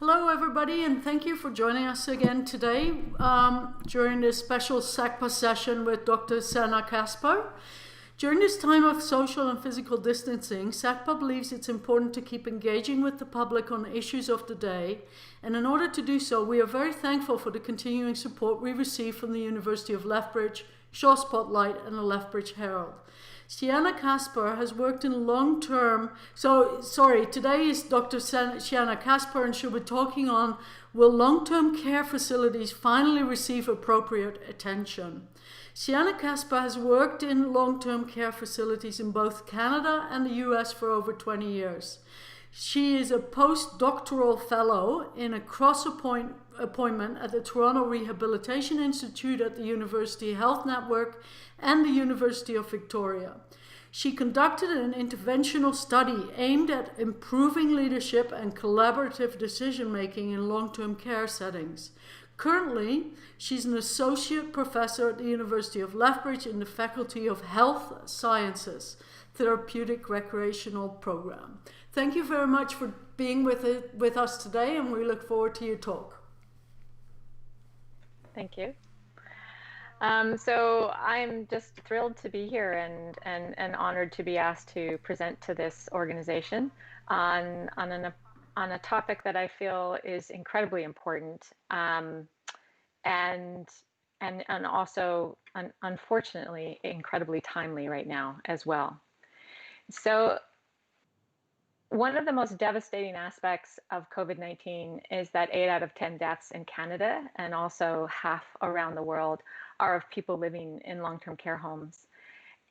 Hello, everybody, and thank you for joining us again today during this special SACPA session with Dr. Sienna Caspar. During this time of social and physical distancing, SACPA believes it's important to keep engaging with the public on issues of the day, and in order to do so, we are very thankful for the continuing support we receive from the University of Lethbridge, Shaw Spotlight, and the Lethbridge Herald. Sienna Caspar has worked in long-term, today is Dr. Sienna Caspar, and she'll be talking on, will long-term care facilities finally receive appropriate attention? Sienna Caspar has worked in long-term care facilities in both Canada and the US for over 20 years. She is a postdoctoral fellow in a cross-appointment at the Toronto Rehabilitation Institute at the University Health Network and the University of Victoria. She conducted an interventional study aimed at improving leadership and collaborative decision-making in long-term care settings. Currently, she's an associate professor at the University of Lethbridge in the Faculty of Health Sciences, Therapeutic Recreational Program. Thank you very much for being with us today, and we look forward to your talk. Thank you. So I'm just thrilled to be here and honored to be asked to present to this organization on a topic that I feel is incredibly important and also unfortunately incredibly timely right now as well. So one of the most devastating aspects of COVID-19 is that 8 out of 10 deaths in Canada and also half around the world are of people living in long-term care homes.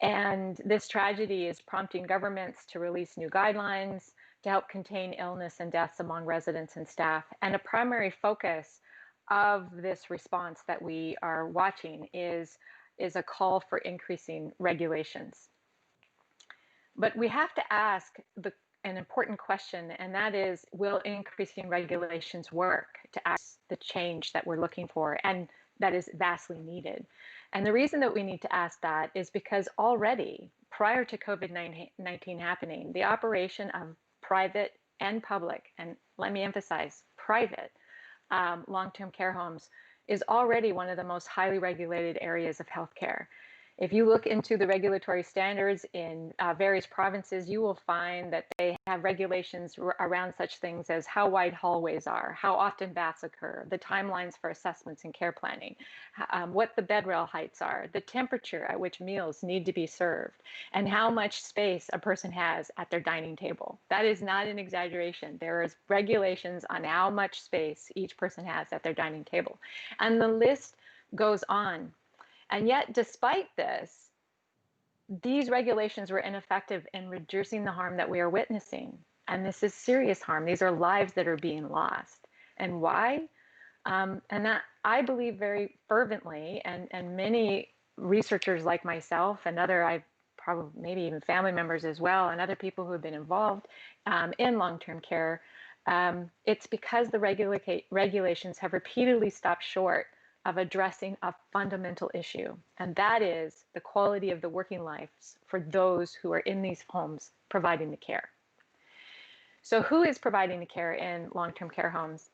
And this tragedy is prompting governments to release new guidelines to help contain illness and deaths among residents and staff. And a primary focus of this response that we are watching is a call for increasing regulations. But we have to ask an important question, and that is, will increasing regulations work to ask the change that we're looking for and that is vastly needed? And the reason that we need to ask that is because already, prior to COVID-19 happening, the operation of private and public, and let me emphasize, private long-term care homes is already one of the most highly regulated areas of healthcare. If you look into the regulatory standards in various provinces, you will find that they have regulations around such things as how wide hallways are, how often baths occur, the timelines for assessments and care planning, what the bed rail heights are, the temperature at which meals need to be served, and how much space a person has at their dining table. That is not an exaggeration. There is regulations on how much space each person has at their dining table. And the list goes on. And yet, despite this, these regulations were ineffective in reducing the harm that we are witnessing. And this is serious harm. These are lives that are being lost. And why? And that I believe very fervently, and many researchers like myself and I probably maybe even family members as well, and other people who have been involved in long-term care, it's because the regulations have repeatedly stopped short of addressing a fundamental issue, and that is the quality of the working lives for those who are in these homes providing the care. So who is providing the care in long-term care homes?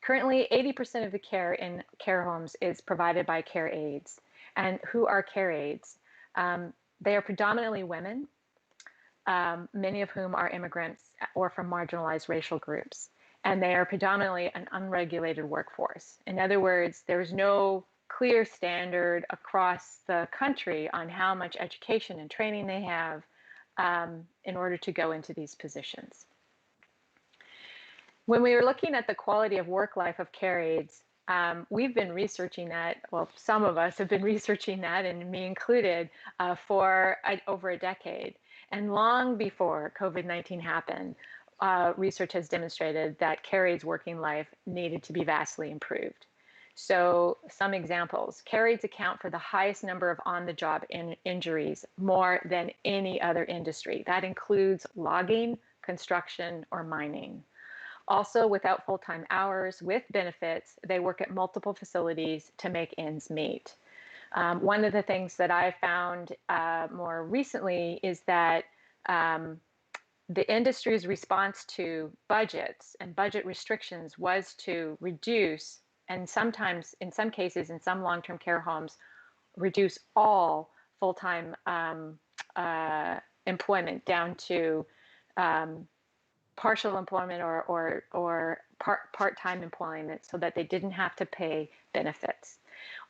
Currently, 80% of the care in care homes is provided by care aides. And who are care aides? They are predominantly women, many of whom are immigrants or from marginalized racial groups. And they are predominantly an unregulated workforce. In other words, there's no clear standard across the country on how much education and training they have in order to go into these positions. When we were looking at the quality of work life of care aides, we've been researching that, well, some of us have been researching that, and me included, for over a decade. And long before COVID-19 happened, research has demonstrated that care aides' working life needed to be vastly improved. So some examples: care aides account for the highest number of on-the-job injuries, more than any other industry. That includes logging, construction, or mining. Also, without full-time hours, with benefits, they work at multiple facilities to make ends meet. One of the things that I found more recently is that the industry's response to budgets and budget restrictions was to reduce, and sometimes, in some cases, in some long-term care homes, reduce all full-time employment down to partial employment or part-time employment so that they didn't have to pay benefits.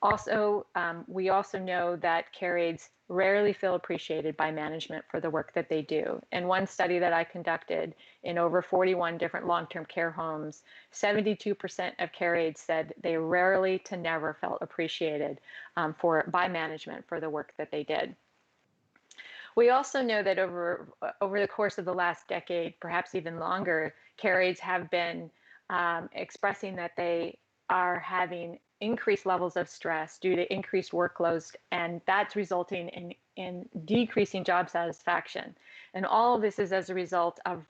Also, we also know that care aides rarely feel appreciated by management for the work that they do. In one study that I conducted in over 41 different long-term care homes, 72% of care aides said they rarely to never felt appreciated by management for the work that they did. We also know that over the course of the last decade, perhaps even longer, care aides have been expressing that they are having increased levels of stress due to increased workloads, and that's resulting in decreasing job satisfaction. And all of this is as a result of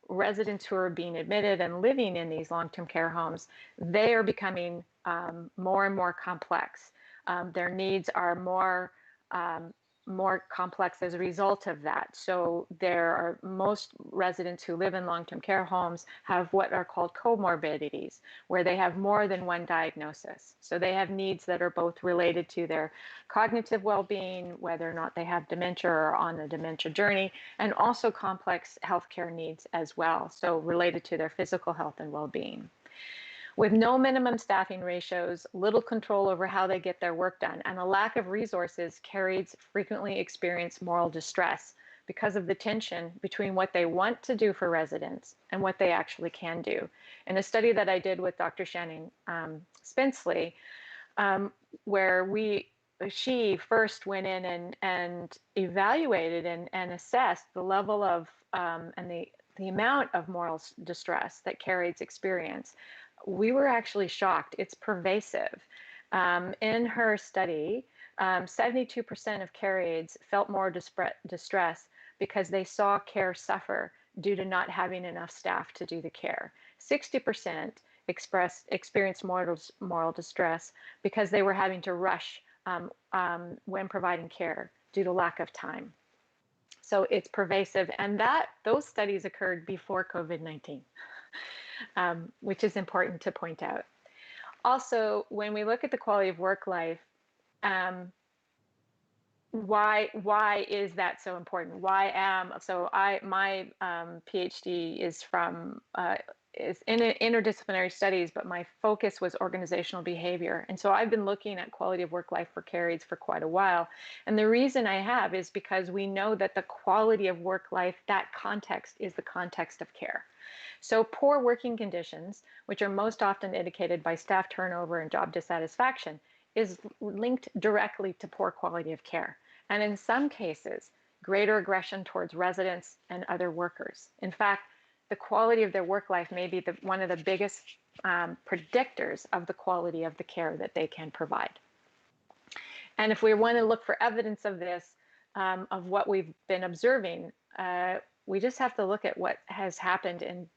residents who are being admitted and living in these long-term care homes. They are becoming more and more complex. Their needs are more complex as a result of that. So there are most residents who live in long-term care homes have what are called comorbidities, where they have more than one diagnosis. So they have needs that are both related to their cognitive well-being, whether or not they have dementia or on a dementia journey, and also complex healthcare needs as well, so related to their physical health and well-being. With no minimum staffing ratios, little control over how they get their work done, and a lack of resources, care aides frequently experience moral distress because of the tension between what they want to do for residents and what they actually can do. In a study that I did with Dr. Shannon Spenceley, where she first went in and evaluated and assessed the level of and the amount of moral distress that care aides experience, we were actually shocked. It's pervasive. In her study, 72% of care aides felt more distress because they saw care suffer due to not having enough staff to do the care. 60% experienced moral distress because they were having to rush when providing care due to lack of time. So it's pervasive, and those studies occurred before COVID-19. Which is important to point out. Also, when we look at the quality of work life, why is that so important? My PhD is in interdisciplinary studies, but my focus was organizational behavior. And so I've been looking at quality of work life for care aides for quite a while. And the reason I have is because we know that the quality of work life, that context is the context of care. So poor working conditions, which are most often indicated by staff turnover and job dissatisfaction, is linked directly to poor quality of care. And in some cases, greater aggression towards residents and other workers. In fact, the quality of their work life may be one of the biggest predictors of the quality of the care that they can provide. And if we want to look for evidence of this, of what we've been observing, we just have to look at what has happened in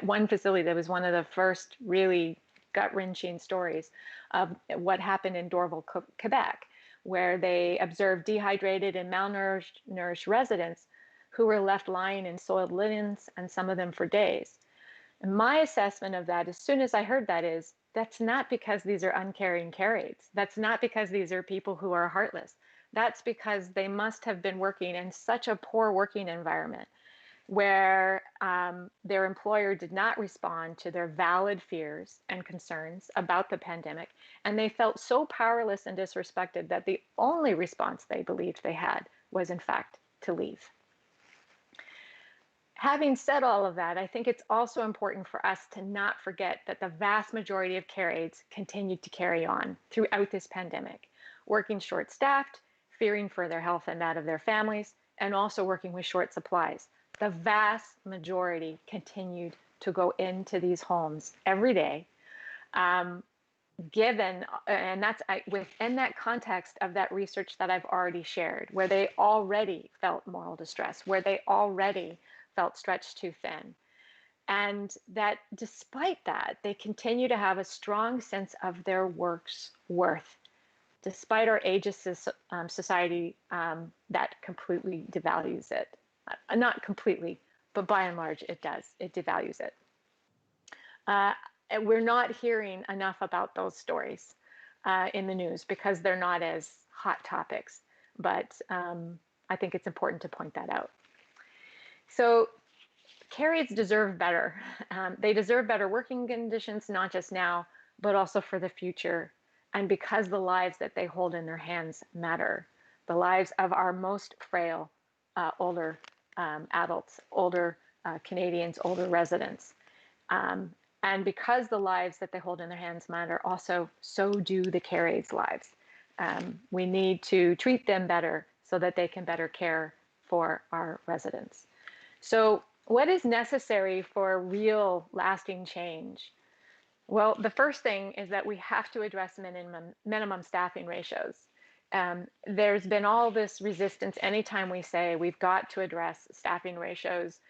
one facility that was one of the first really gut-wrenching stories of what happened in Dorval, Quebec, where they observed dehydrated and malnourished residents who were left lying in soiled linens, and some of them for days. And my assessment of that, as soon as I heard that, is that's not because these are uncaring care aides. That's not because these are people who are heartless. That's because they must have been working in such a poor working environment where their employer did not respond to their valid fears and concerns about the pandemic. And they felt so powerless and disrespected that the only response they believed they had was, in fact, to leave. Having said all of that, I think it's also important for us to not forget that the vast majority of care aides continued to carry on throughout this pandemic, working short-staffed, fearing for their health and that of their families, and also working with short supplies. The vast majority continued to go into these homes every day, and that's within that context of that research that I've already shared, where they already felt moral distress, where they already felt stretched too thin. And that despite that, they continue to have a strong sense of their work's worth, despite our ageist society that completely devalues it. Not completely, but by and large, it does. It devalues it. And we're not hearing enough about those stories in the news because they're not as hot topics. But I think it's important to point that out. So care aides deserve better. They deserve better working conditions, not just now, but also for the future. And because the lives that they hold in their hands matter, the lives of our most frail, older adults, older Canadians, older residents. And because the lives that they hold in their hands matter, also so do the care aides' lives. We need to treat them better so that they can better care for our residents. So what is necessary for real lasting change? Well, the first thing is that we have to address minimum staffing ratios. There's been all this resistance anytime we say we've got to address staffing ratios.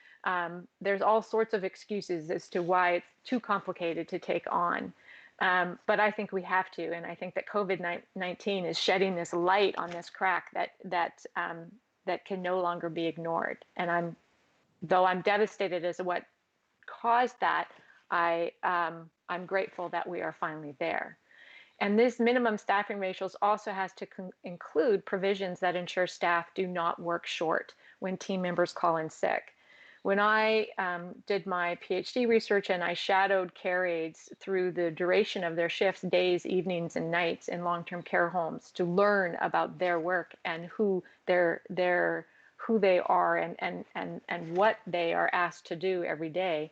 There's all sorts of excuses as to why it's too complicated to take on. But I think we have to, and I think that COVID-19 is shedding this light on this crack that can no longer be ignored. And though I'm devastated as to what caused that, I'm grateful that we are finally there. And this minimum staffing ratios also has to include provisions that ensure staff do not work short when team members call in sick. When I did my PhD research and I shadowed care aides through the duration of their shifts, days, evenings, and nights in long-term care homes to learn about their work and who they are and what they are asked to do every day,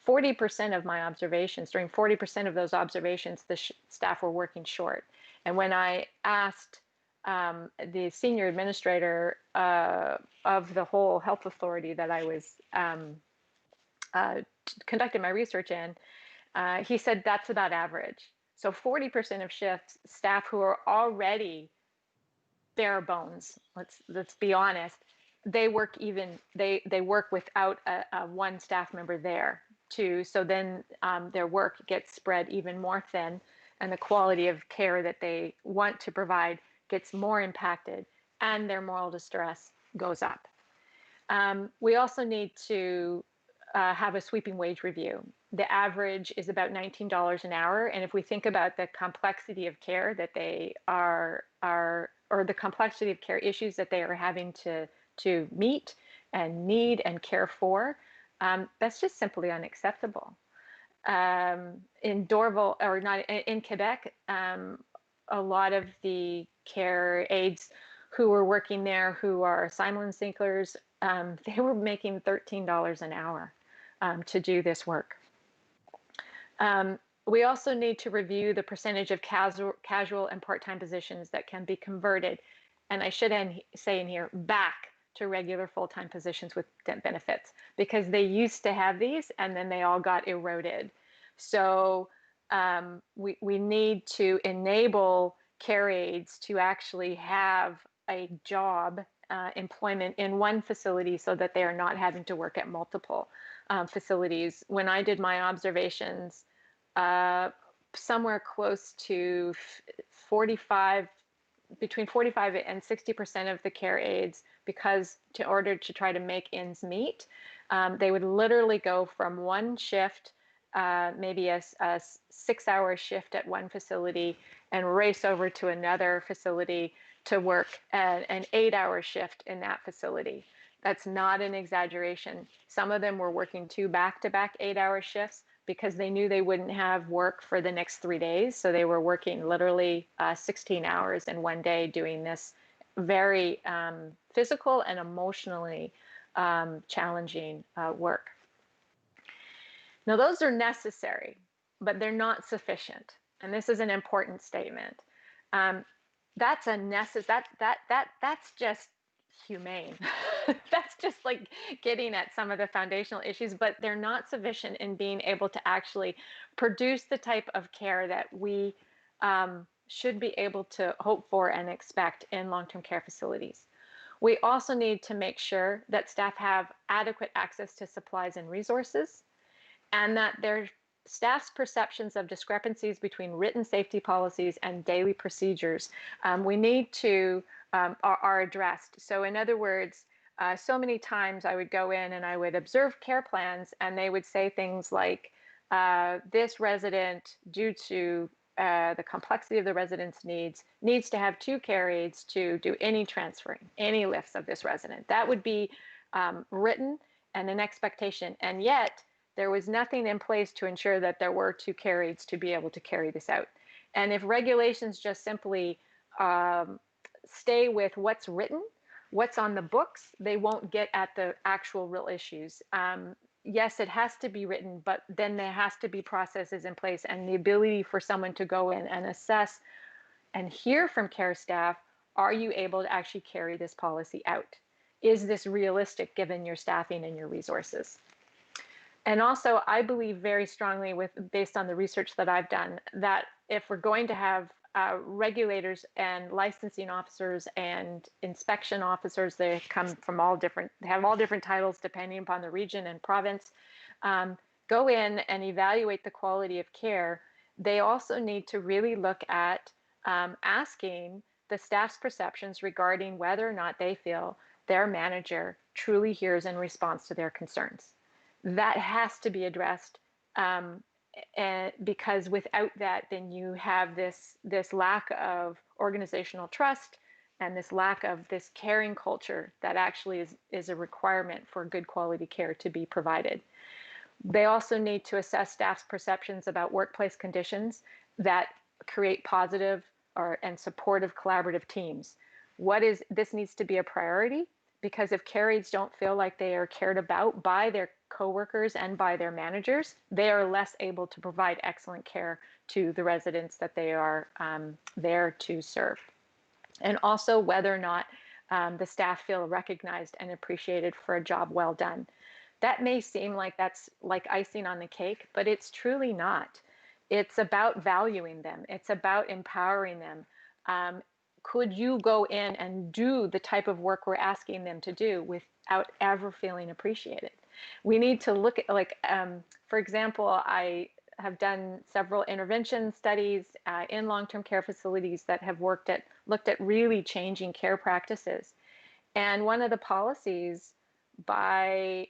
40% of my observations, during 40% of those observations, the staff were working short. And when I asked the senior administrator of the whole health authority that I was conducting my research in, he said that's about average. So 40% of shifts, staff who are already bare bones, let's be honest, they work without a one staff member there too. So then their work gets spread even more thin, and the quality of care that they want to provide gets more impacted, and their moral distress goes up. We also need to have a sweeping wage review. The average is about $19 an hour, and if we think about the complexity of care that they are or the complexity of care issues that they are having to meet and need and care for, that's just simply unacceptable. In Dorval, or not in Quebec, a lot of the care aides who were working there, who are asylum seekers, they were making $13 an hour to do this work. We also need to review the percentage of casual and part-time positions that can be converted, and I should say in here, back to regular full-time positions with benefits, because they used to have these and then they all got eroded. So we need to enable care aides to actually have a job, employment in one facility so that they are not having to work at multiple facilities. When I did my observations, somewhere close to between 45 and 60% of the care aides, because in order to try to make ends meet, they would literally go from one shift, maybe a 6-hour shift at one facility, and race over to another facility to work an 8-hour shift in that facility. That's not an exaggeration. Some of them were working 2 back-to-back 8-hour shifts because they knew they wouldn't have work for the next 3 days. So they were working literally 16 hours in one day doing this very physical and emotionally challenging work. Now, those are necessary, but they're not sufficient. And this is an important statement. That's just humane. That's just like getting at some of the foundational issues, but they're not sufficient in being able to actually produce the type of care that we should be able to hope for and expect in long-term care facilities. We also need to make sure that staff have adequate access to supplies and resources, and that their staff's perceptions of discrepancies between written safety policies and daily procedures we need to are addressed. So in other words, so many times I would go in and I would observe care plans, and they would say things like, this resident, due to the complexity of the resident's needs to have 2 care aides to do any transferring, any lifts of this resident. That would be written and an expectation. And yet there was nothing in place to ensure that there were 2 care aides to be able to carry this out. And if regulations just simply stay with what's written, what's on the books, they won't get at the actual real issues. Yes, it has to be written, but then there has to be processes in place and the ability for someone to go in and assess and hear from care staff, are you able to actually carry this policy out? Is this realistic given your staffing and your resources? And also, I believe very strongly, based on the research that I've done, that if we're going to have regulators and licensing officers and inspection officers, they come from they have all different titles depending upon the region and province, go in and evaluate the quality of care. They also need to really look at asking the staff's perceptions regarding whether or not they feel their manager truly hears and responds to their concerns. That has to be addressed, and because without that, then you have this lack of organizational trust and this lack of this caring culture that actually is a requirement for good quality care to be provided. They also need to assess staff's perceptions about workplace conditions that create positive and supportive collaborative teams. This needs to be a priority, because if care aides don't feel like they are cared about by their coworkers and by their managers, they are less able to provide excellent care to the residents that they are there to serve. And also whether or not the staff feel recognized and appreciated for a job well done. That may seem like that's like icing on the cake, but it's truly not. It's about valuing them. It's about empowering them. Could you go in and do the type of work we're asking them to do without ever feeling appreciated? We need to look at, for example, I have done several intervention studies in long-term care facilities that have looked at really changing care practices. And one of the policies by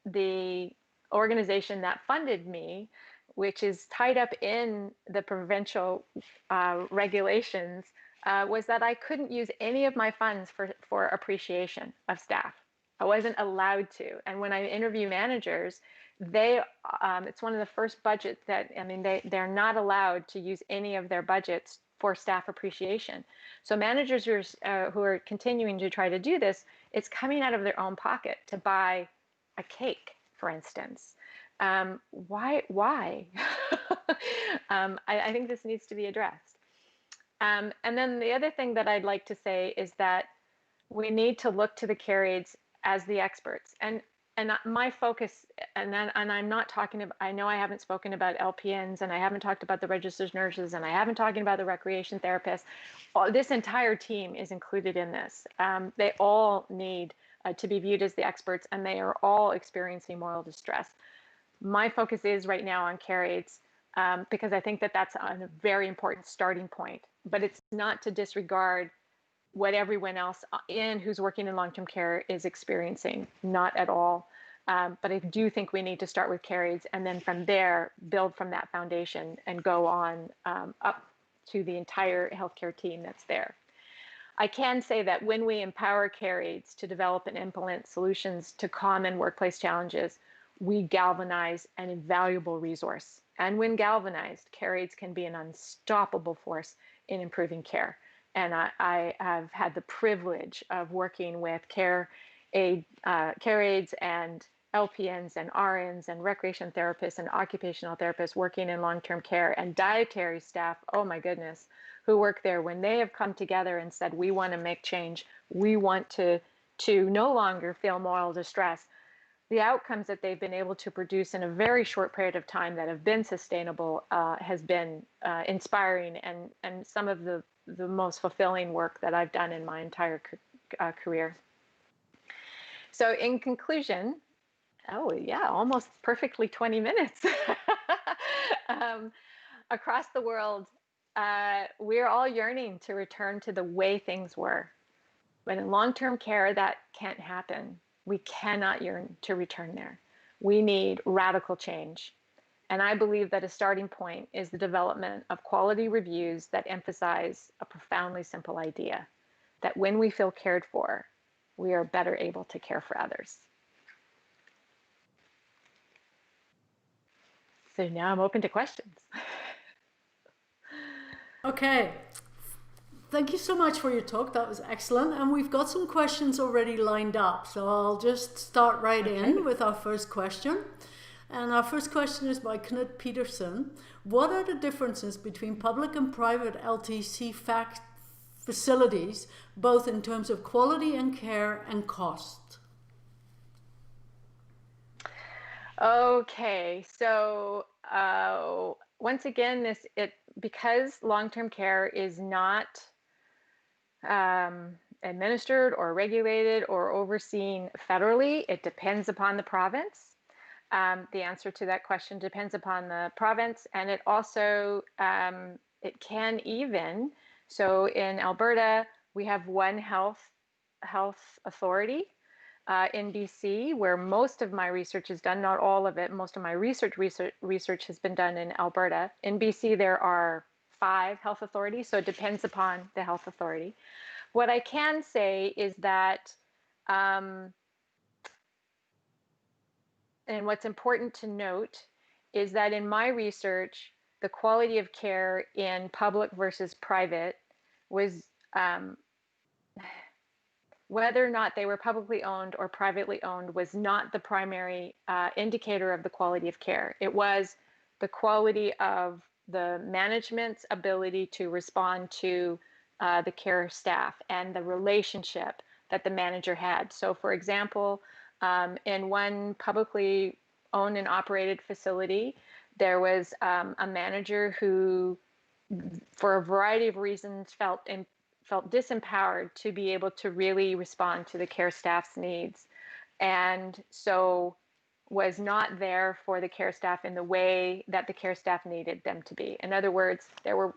the organization that funded me, which is tied up in the provincial regulations, was that I couldn't use any of my funds for appreciation of staff. I wasn't allowed to. And when I interview managers, it's one of the first budgets that, I mean, they're not allowed to use any of their budgets for staff appreciation. So managers who are continuing to try to do this, it's coming out of their own pocket to buy a cake, for instance. Why? I think this needs to be addressed. And then the other thing that I'd like to say is that we need to look to the care aides as the experts. And my focus, and I'm not talking about, I know I haven't spoken about LPNs, and I haven't talked about the registered nurses, and I haven't talked about the recreation therapists. This entire team is included in this. They all need to be viewed as the experts, and they are all experiencing moral distress. My focus is right now on care aides, because I think that that's a very important starting point, but it's not to disregard what everyone else who's working in long-term care is experiencing, not at all. But I do think we need to start with care aides, and then from there, build from that foundation and go on up to the entire healthcare team that's there. I can say that when we empower care aides to develop and implement solutions to common workplace challenges, we galvanize an invaluable resource. And when galvanized, care aides can be an unstoppable force in improving care. And I have had the privilege of working with care aides and LPNs and RNs and recreation therapists and occupational therapists working in long-term care, and dietary staff, oh my goodness, who work there, when they have come together and said, we want to make change, we want to no longer feel moral distress. The outcomes that they've been able to produce in a very short period of time that have been sustainable has been inspiring, and some of the most fulfilling work that I've done in my entire career. So in conclusion, oh yeah, almost perfectly 20 minutes. Across the world, we're all yearning to return to the way things were. But in long-term care, that can't happen. We cannot yearn to return there. We need radical change. And I believe that a starting point is the development of quality reviews that emphasize a profoundly simple idea, that when we feel cared for, we are better able to care for others. So now I'm open to questions. Okay. Thank you so much for your talk. That was excellent. And we've got some questions already lined up. So I'll just start right in with our first question. And our first question is by Knut Peterson. What are the differences between public and private LTC facilities, both in terms of quality and care and cost? Okay, so once again, because long-term care is not administered or regulated or overseen federally, it depends upon the province. The answer to that question depends upon the province, and it also it can even. So in Alberta, we have one health authority. In BC, where most of my research is done, not all of it, most of my research has been done in Alberta. In BC, there are 5 health authorities, so it depends upon the health authority. What I can say is that, and what's important to note is that in my research, the quality of care in public versus private was whether or not they were publicly owned or privately owned was not the primary indicator of the quality of care. It was the quality of the management's ability to respond to the care staff and the relationship that the manager had. So for example, in one publicly owned and operated facility, there was a manager who, for a variety of reasons, felt disempowered to be able to really respond to the care staff's needs, and so was not there for the care staff in the way that the care staff needed them to be. In other words, there were,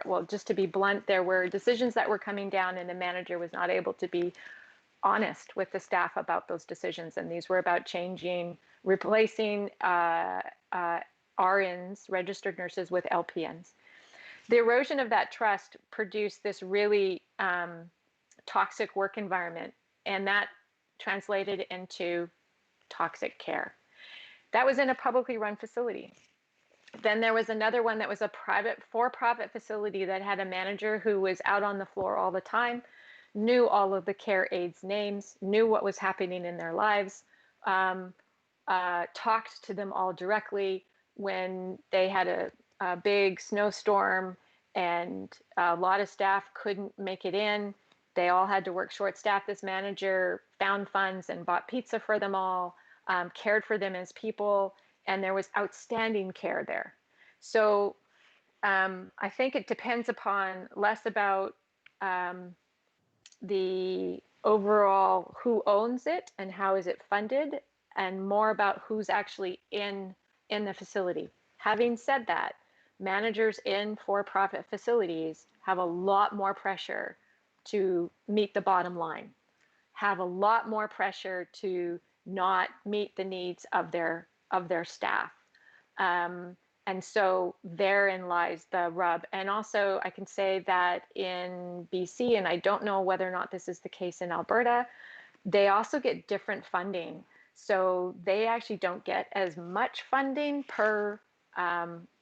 well, just to be blunt, there were decisions that were coming down and the manager was not able to be honest with the staff about those decisions. And these were about replacing RNs, registered nurses, with LPNs. The erosion of that trust produced this really toxic work environment, and that translated into toxic care. That was in a publicly run facility. Then there was another one that was a for-profit facility that had a manager who was out on the floor all the time, knew all of the care aides' names, knew what was happening in their lives, talked to them all directly when they had a big snowstorm and a lot of staff couldn't make it in. They all had to work short staff. This manager found funds and bought pizza for them all, cared for them as people, and there was outstanding care there. So I think it depends upon less about the overall who owns it and how is it funded, and more about who's actually in the facility. Having said that, managers in for-profit facilities have a lot more pressure to meet the bottom line, have a lot more pressure to not meet the needs of their staff. And so therein lies the rub. And also I can say that in BC, and I don't know whether or not this is the case in Alberta, they also get different funding. So they actually don't get as much funding per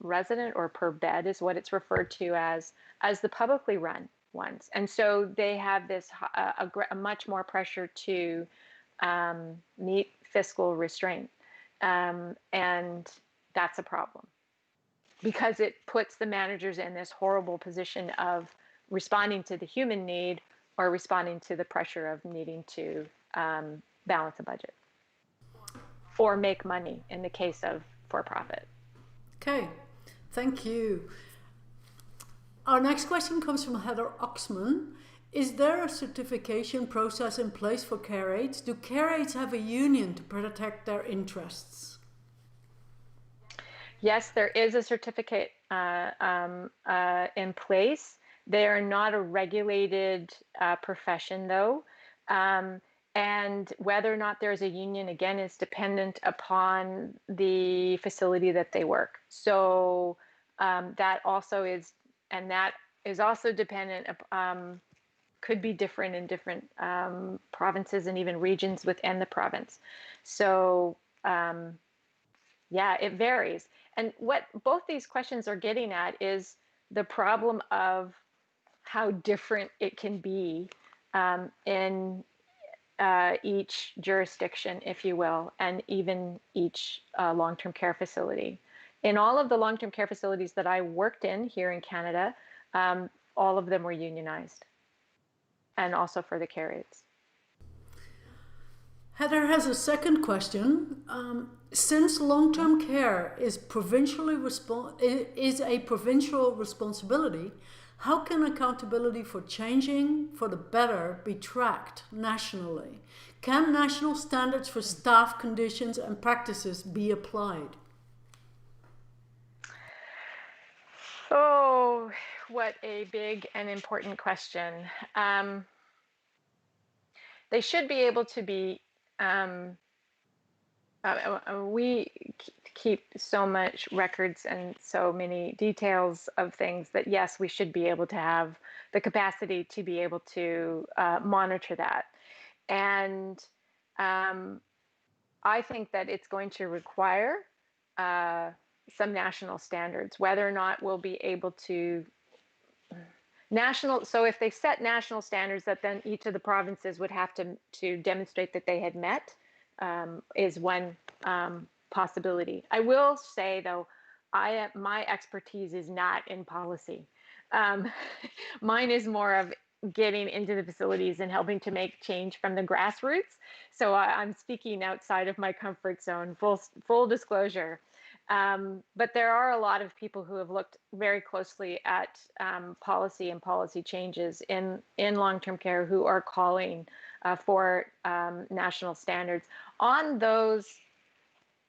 resident or per bed is what it's referred to as the publicly run ones. And so they have this a much more pressure to meet fiscal restraint. And that's a problem because it puts the managers in this horrible position of responding to the human need or responding to the pressure of needing to balance a budget or make money in the case of for-profit. Okay, thank you. Our next question comes from Heather Oxman. Is there a certification process in place for care aides? Do care aides have a union to protect their interests? Yes, there is a certificate in place. They are not a regulated profession, though. And whether or not there's a union, again, is dependent upon the facility that they work. So that also is, and that is also dependent, could be different in different provinces and even regions within the province. So yeah, it varies. And what both these questions are getting at is the problem of how different it can be in each jurisdiction, if you will, and even each long-term care facility. In all of the long-term care facilities that I worked in here in Canada, all of them were unionized, and also for the care aides. Heather has a second question. Since long-term care is a provincial responsibility, how can accountability for changing for the better be tracked nationally? Can national standards for staff conditions and practices be applied? Oh, what a big and important question. They should be able to be, we keep so much records and so many details of things that, yes, we should be able to have the capacity to be able to monitor that. And I think that it's going to require some national standards, whether or not we'll be able to so if they set national standards that then each of the provinces would have to demonstrate that they had met, is one possibility. I will say, though, my expertise is not in policy. Mine is more of getting into the facilities and helping to make change from the grassroots. So I'm speaking outside of my comfort zone, full disclosure. But there are a lot of people who have looked very closely at policy and policy changes in long-term care who are calling for national standards on those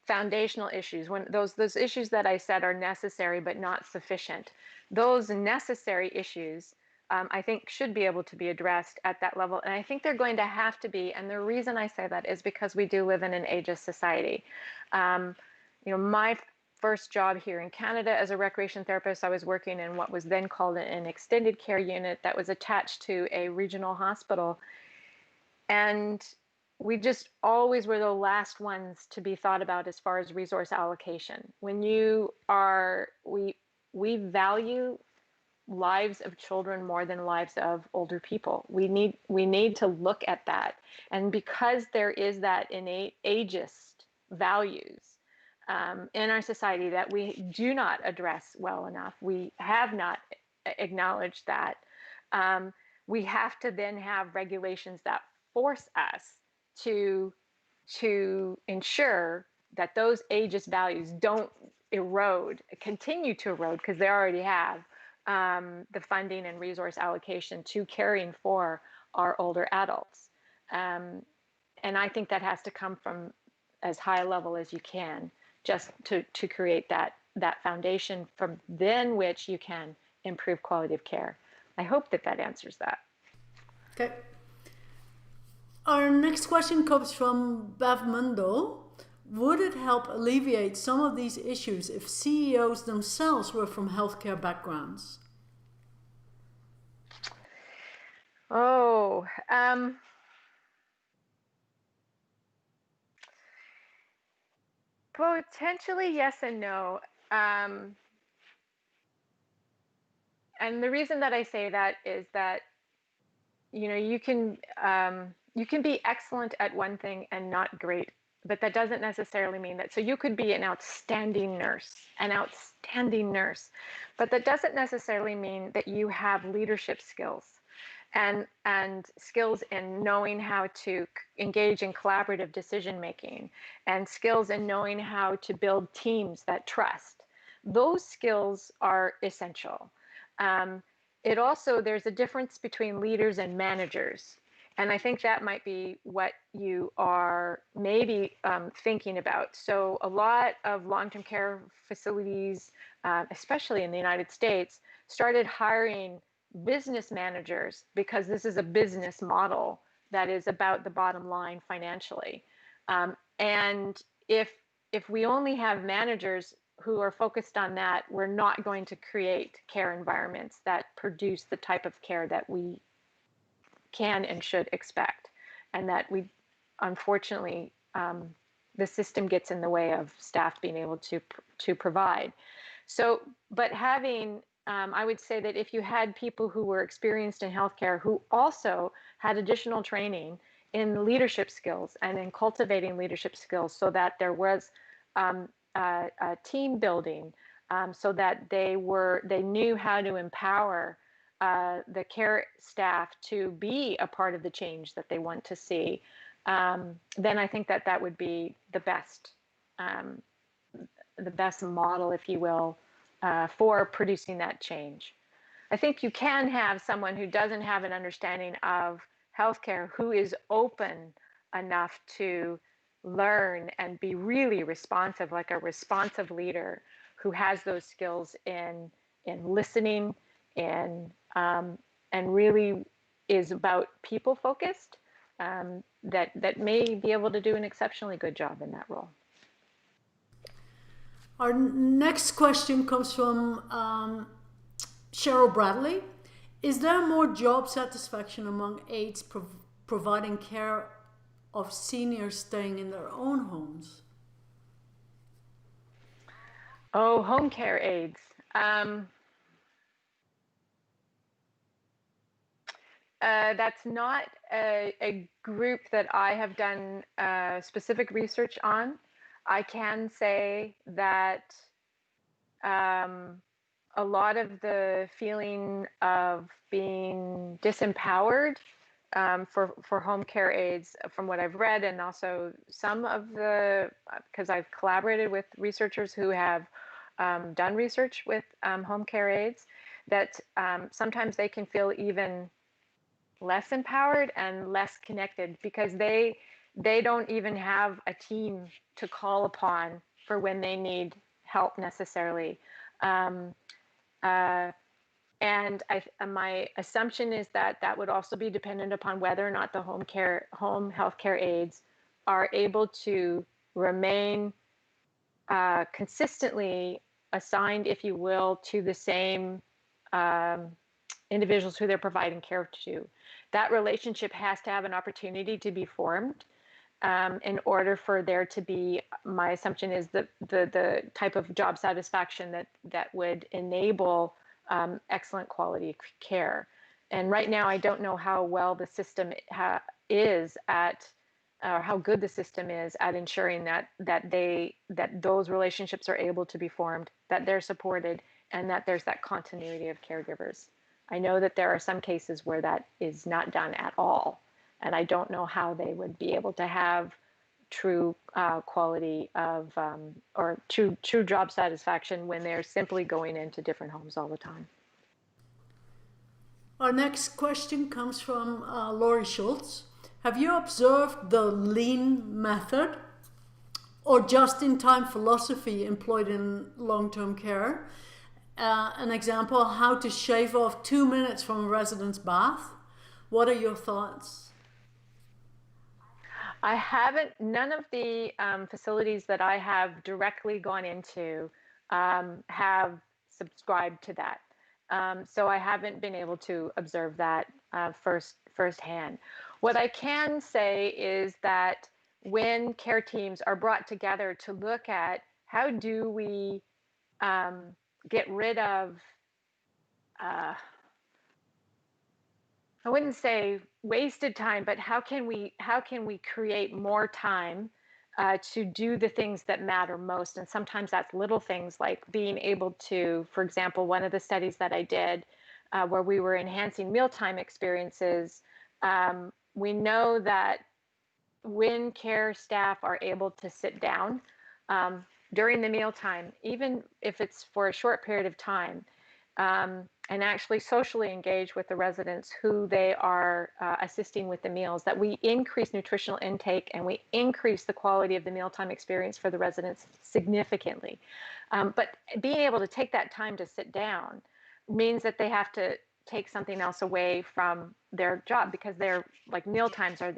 foundational issues, when those issues that I said are necessary but not sufficient. Those necessary issues, I think, should be able to be addressed at that level. And I think they're going to have to be. And the reason I say that is because we do live in an ageist society. My first job here in Canada as a recreation therapist, I was working in what was then called an extended care unit that was attached to a regional hospital. And we just always were the last ones to be thought about as far as resource allocation. When we value lives of children more than lives of older people. We need to look at that. And because there is that innate ageist values in our society that we do not address well enough, we have not acknowledged that, we have to then have regulations that force us to ensure that those ageist values don't continue to erode, because they already have, the funding and resource allocation to caring for our older adults. And I think that has to come from as high a level as you can, just to create that foundation from then which you can improve quality of care. I hope that answers that. Okay. Our next question comes from Bev Mundo. Would it help alleviate some of these issues if CEOs themselves were from healthcare backgrounds? Oh, potentially yes and no. And the reason that I say that is that, you can be excellent at one thing and not great, but that doesn't necessarily mean that. So you could be an outstanding nurse, but that doesn't necessarily mean that you have leadership skills and skills in knowing how to engage in collaborative decision making, and skills in knowing how to build teams that trust. Those skills are essential. There's a difference between leaders and managers. And I think that might be what you are maybe thinking about. So a lot of long-term care facilities, especially in the United States, started hiring business managers, because this is a business model that is about the bottom line financially. And if we only have managers who are focused on that, we're not going to create care environments that produce the type of care that we can and should expect, and that we, unfortunately, the system gets in the way of staff being able to provide. So, but having, I would say that if you had people who were experienced in healthcare who also had additional training in leadership skills and in cultivating leadership skills, so that there was team building, so that they knew how to empower the care staff to be a part of the change that they want to see, then I think that would be the best model, if you will, for producing that change. I think you can have someone who doesn't have an understanding of healthcare, who is open enough to learn and be really responsive, like a responsive leader who has those skills in listening and really is about people focused, that may be able to do an exceptionally good job in that role. Our next question comes from Cheryl Bradley. Is there more job satisfaction among aides providing care of seniors staying in their own homes? Oh, home care aides. That's not a group that I have done specific research on. I can say that a lot of the feeling of being disempowered for home care aides, from what I've read, and also some of because I've collaborated with researchers who have done research with home care aides, that sometimes they can feel even less empowered and less connected, because they don't even have a team to call upon for when they need help necessarily. And my assumption is that would also be dependent upon whether or not the home health care aides are able to remain consistently assigned, if you will, to the same individuals who they're providing care to. That relationship has to have an opportunity to be formed in order for there to be, my assumption is, the type of job satisfaction that would enable excellent quality care. And right now, I don't know how well the system is at, or how good the system is at ensuring that those relationships are able to be formed, that they're supported, and that there's that continuity of caregivers. I know that there are some cases where that is not done at all, and I don't know how they would be able to have true quality of or true job satisfaction when they're simply going into different homes all the time. Our next question comes from Laurie Schultz. Have you observed the lean method or just-in-time philosophy employed in long-term care? An example, how to shave off 2 minutes from a resident's bath. What are your thoughts? I haven't, none of the facilities that I have directly gone into have subscribed to that. So I haven't been able to observe that firsthand. What I can say is that when care teams are brought together to look at how do we get rid of, I wouldn't say wasted time, but how can we create more time to do the things that matter most? And sometimes that's little things like being able to, for example, one of the studies that I did where we were enhancing mealtime experiences, we know that when care staff are able to sit down during the mealtime, even if it's for a short period of time, and actually socially engage with the residents who they are assisting with the meals, that we increase nutritional intake and we increase the quality of the mealtime experience for the residents significantly. But being able to take that time to sit down means that they have to take something else away from their job, because they're like meal times are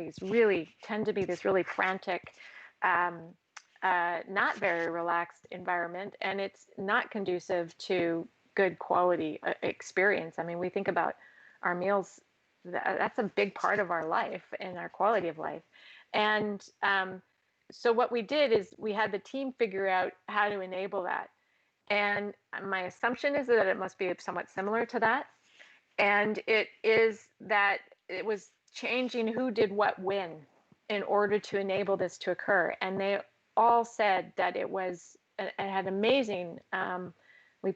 tend to be this really frantic, not very relaxed environment, and it's not conducive to good quality experience. I mean, we think about our meals, that's a big part of our life and our quality of life. And so what we did is we had the team figure out how to enable that. And my assumption is that it must be somewhat similar to that. And it is that it was changing who did what when in order to enable this to occur. And they all said that it had amazingly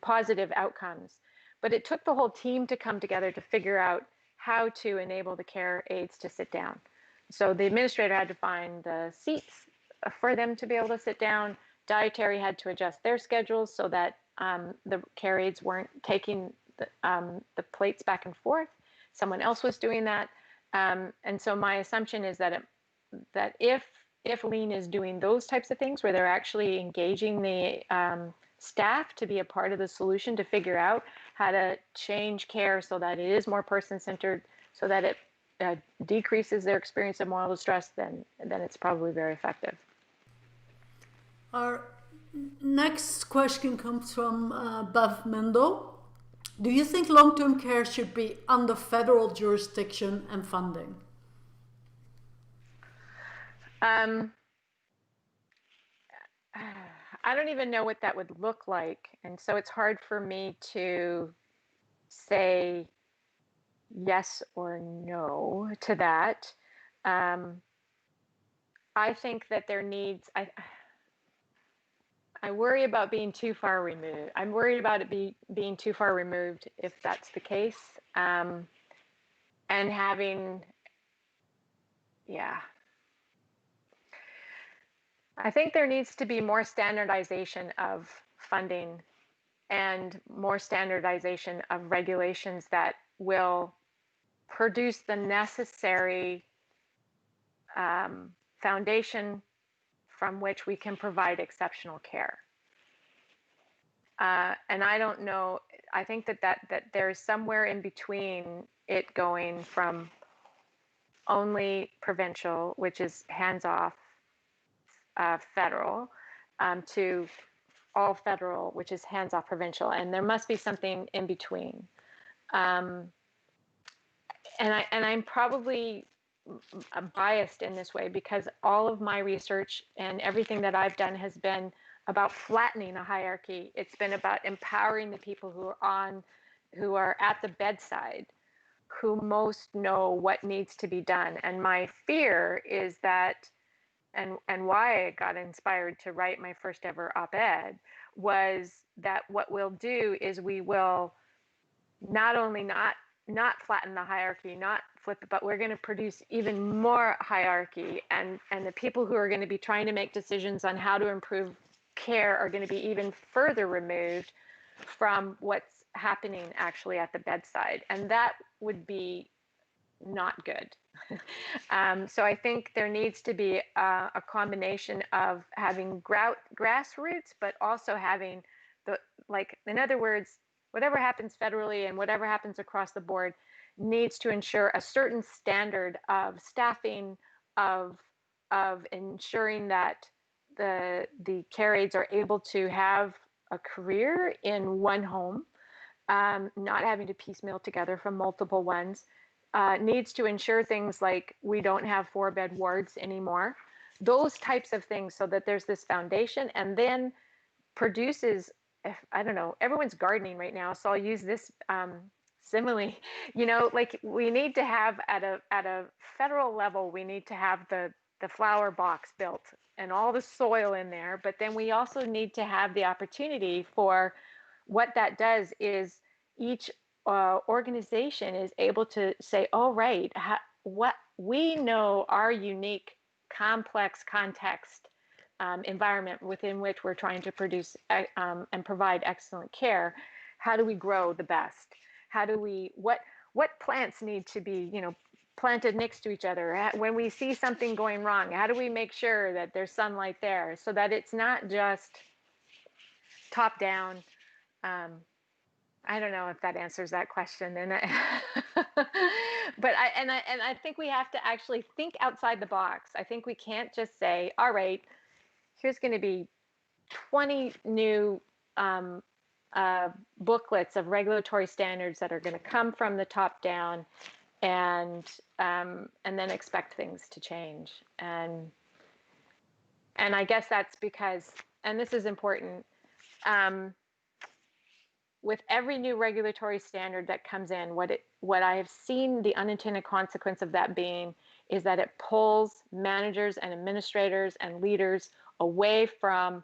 positive outcomes. But it took the whole team to come together to figure out how to enable the care aides to sit down. So the administrator had to find the seats for them to be able to sit down. Dietary had to adjust their schedules so that the care aides weren't taking the plates back and forth. Someone else was doing that. And so my assumption is that if Lean is doing those types of things where they're actually engaging the staff to be a part of the solution to figure out how to change care so that it is more person-centered, so that it decreases their experience of moral distress, then it's probably very effective. Our next question comes from Bev Mendo. Do you think long-term care should be under federal jurisdiction and funding? I don't even know what that would look like. And so it's hard for me to say yes or no to that. I think that there needs, I worry about being too far removed. I'm worried about it being too far removed if that's the case. And having, I think there needs to be more standardization of funding and more standardization of regulations that will produce the necessary foundation from which we can provide exceptional care. And I don't know, I think that there's somewhere in between it going from only provincial, which is hands-off federal, to all federal, which is hands-off provincial. And there must be something in between. And I'm probably biased in this way because all of my research and everything that I've done has been about flattening a hierarchy. It's been about empowering the people who are at the bedside, who most know what needs to be done. And my fear is that, and why I got inspired to write my first ever op-ed, was that what we'll do is we will not only not flatten the hierarchy, not flip it, but we're going to produce even more hierarchy, and the people who are going to be trying to make decisions on how to improve care are going to be even further removed from what's happening actually at the bedside, and that would be not good. So I think there needs to be a combination of having grassroots, but also having in other words, whatever happens federally and whatever happens across the board needs to ensure a certain standard of staffing, of ensuring that the care aides are able to have a career in one home, not having to piecemeal together from multiple ones. Needs to ensure things like we don't have 4-bed wards anymore, those types of things, so that there's this foundation, and then produces, I don't know, everyone's gardening right now, so I'll use this simile. Like we need to have at a federal level, we need to have the flower box built and all the soil in there, but then we also need to have the opportunity for what that does is each organization is able to say, all right, what we know our unique, complex context environment within which we're trying to produce and provide excellent care. How do we grow the best? How do we, what plants need to be, planted next to each other? When we see something going wrong, how do we make sure that there's sunlight there so that it's not just top down? I don't know if that answers that question. And I think we have to actually think outside the box. I think we can't just say, all right, here's going to be 20 new um, booklets of regulatory standards that are going to come from the top down, and then expect things to change. And I guess that's because, and this is important, um, with every new regulatory standard that comes in, what I have seen the unintended consequence of that being is that it pulls managers and administrators and leaders away from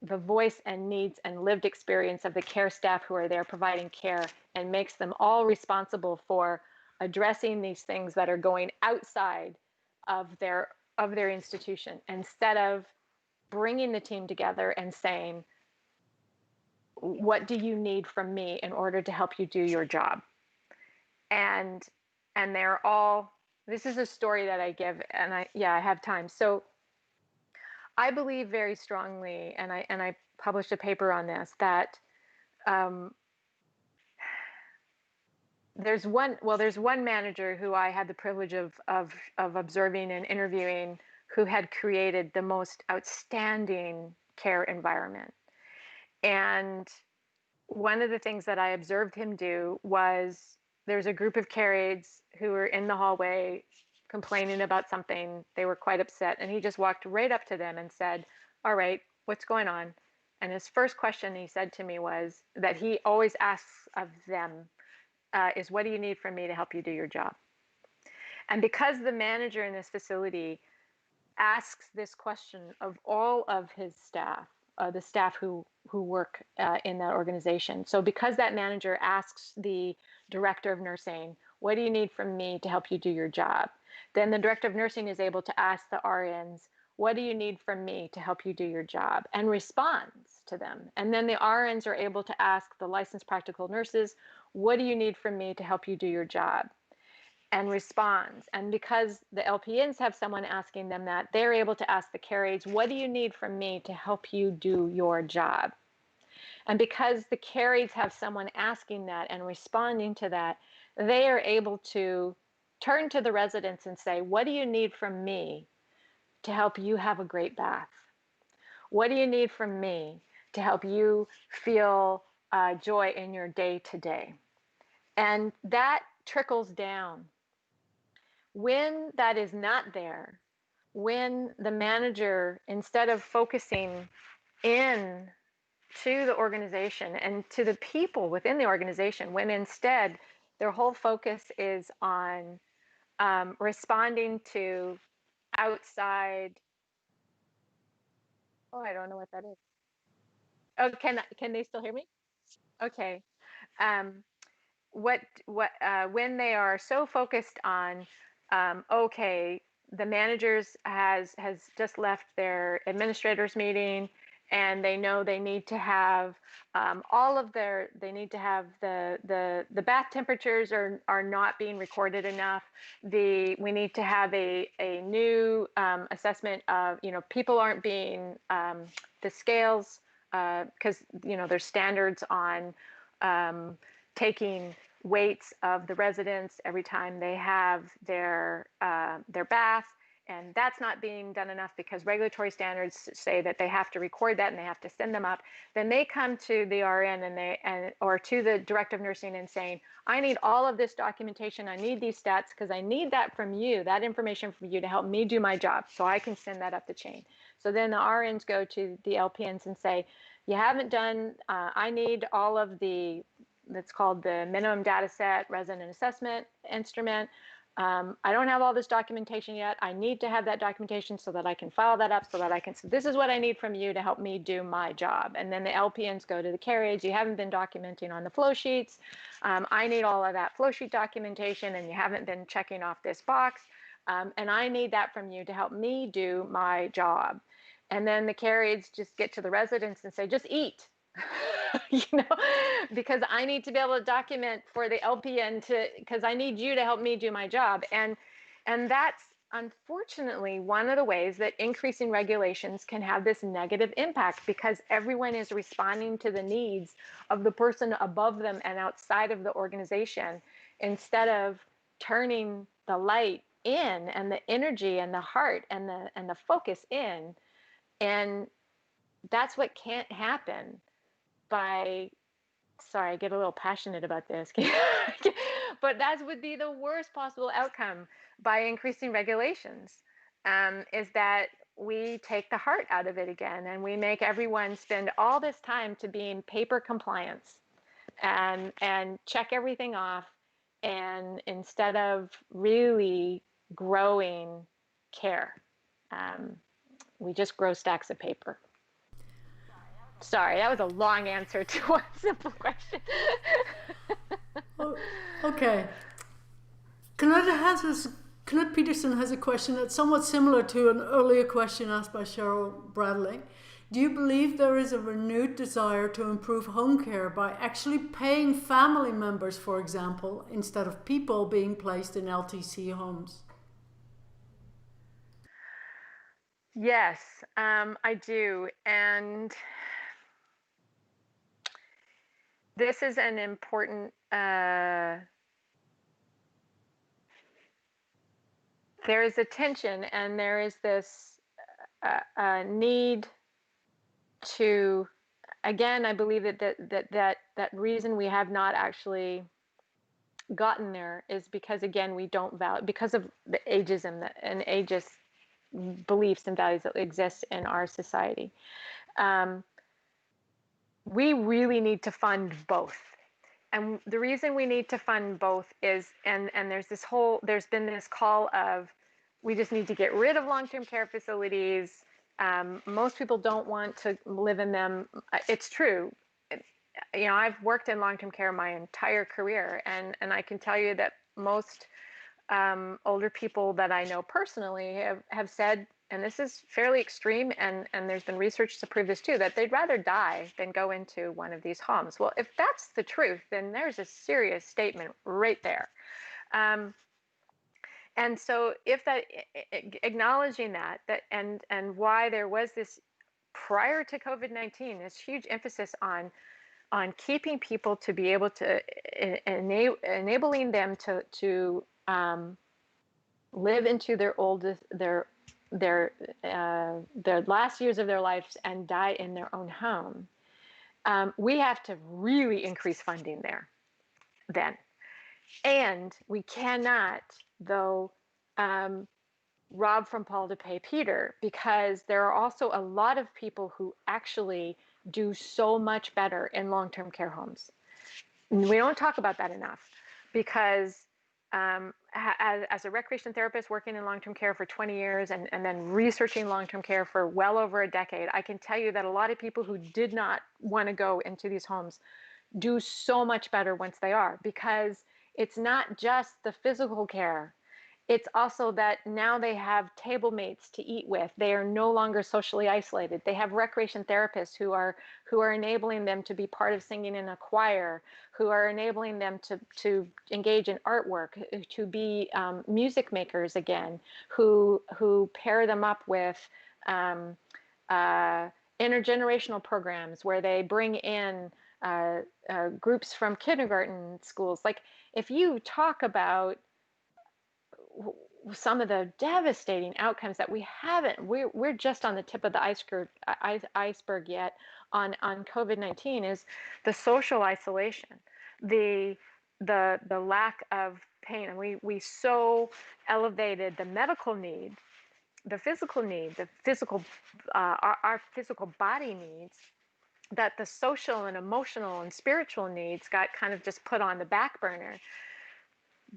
the voice and needs and lived experience of the care staff who are there providing care, and makes them all responsible for addressing these things that are going outside of their institution, instead of bringing the team together and saying, what do you need from me in order to help you do your job? And they're all, this is a story that I give, and I have time. So I believe very strongly, and I published a paper on this, that there's one manager who I had the privilege of observing and interviewing, who had created the most outstanding care environment. And one of the things that I observed him do was, there's a group of care aides who were in the hallway complaining about something. They were quite upset. And he just walked right up to them and said, all right, what's going on? And his first question he said to me was, that he always asks of them, is, what do you need from me to help you do your job? And because the manager in this facility asks this question of all of his staff, the staff who work in that organization. So because that manager asks the director of nursing, what do you need from me to help you do your job? Then the director of nursing is able to ask the RNs, what do you need from me to help you do your job? And responds to them. And then the RNs are able to ask the licensed practical nurses, what do you need from me to help you do your job? And responds. And because the LPNs have someone asking them that, they're able to ask the care aides, what do you need from me to help you do your job? And because the care aides have someone asking that and responding to that, they are able to turn to the residents and say, what do you need from me to help you have a great bath? What do you need from me to help you feel joy in your day to day? And that trickles down. When that is not there, when the manager, instead of focusing in to the organization and to the people within the organization, when instead their whole focus is on responding to outside, oh, I don't know what that is. Oh, can they still hear me? Okay. Um, what when they are so focused on, okay, the managers has just left their administrators meeting, and they know they need to have they need to have the bath temperatures are not being recorded enough. We need to have a new assessment of, people aren't being the scales, because there's standards on taking weights of the residents every time they have their bath, and that's not being done enough because regulatory standards say that they have to record that and they have to send them up. Then they come to the RN or to the director of nursing and saying, I need all of this documentation, I need these stats, because I need that from you, that information from you, to help me do my job so I can send that up the chain. So then the RNs go to the LPNs and say, you haven't done, I need all of that's called the minimum data set resident assessment instrument. I don't have all this documentation yet. I need to have that documentation so that I can file that up, so that I can, so this is what I need from you to help me do my job. And then the LPNs go to the care aides, you haven't been documenting on the flow sheets. I need all of that flow sheet documentation, and you haven't been checking off this box. And I need that from you to help me do my job. And then the care aides just get to the residents and say, just eat. Because I need to be able to document for the LPN because I need you to help me do my job. And that's unfortunately, one of the ways that increasing regulations can have this negative impact, because everyone is responding to the needs of the person above them and outside of the organization, instead of turning the light in and the energy and the heart and the focus in. And that's what can't happen by, sorry, I get a little passionate about this, but that would be the worst possible outcome by increasing regulations, is that we take the heart out of it again, and we make everyone spend all this time to be in paper compliance and check everything off, and instead of really growing care, we just grow stacks of paper. Sorry, that was a long answer to one simple question. Oh, okay. Knut Peterson has a question that's somewhat similar to an earlier question asked by Cheryl Bradley. Do you believe there is a renewed desire to improve home care by actually paying family members, for example, instead of people being placed in LTC homes? Yes, I do. And this is an important, there is a tension, and there is this need to, again, I believe that reason we have not actually gotten there is because, again, we don't value, because of the ageism and ageist beliefs and values that exist in our society. We really need to fund both. And the reason we need to fund both is, and there's been this call of, we just need to get rid of long-term care facilities. Most people don't want to live in them. It's true. I've worked in long-term care my entire career, and I can tell you that most older people that I know personally have said, and this is fairly extreme, and there's been research to prove this too, that they'd rather die than go into one of these homes. Well, if that's the truth, then there's a serious statement right there. And so if that, acknowledging that and why there was this, prior to COVID-19, this huge emphasis on keeping people to be able to enabling them to live into their last years of their lives and die in their own home. We have to really increase funding there then. And we cannot, though, rob from Paul to pay Peter, because there are also a lot of people who actually do so much better in long-term care homes. We don't talk about that enough, because as a recreation therapist working in long-term care for 20 years and then researching long-term care for well over a decade, I can tell you that a lot of people who did not want to go into these homes do so much better once they are, because it's not just the physical care. It's also that now they have table mates to eat with. They are no longer socially isolated. They have recreation therapists who are enabling them to be part of singing in a choir, who are enabling them to engage in artwork, to be music makers again, who pair them up with intergenerational programs where they bring in groups from kindergarten schools. Like, if you talk about some of the devastating outcomes that we're just on the tip of the iceberg yet on COVID-19, is the social isolation, the lack of pain. And we so elevated the medical need, the physical need, our physical body needs, that the social and emotional and spiritual needs got kind of just put on the back burner.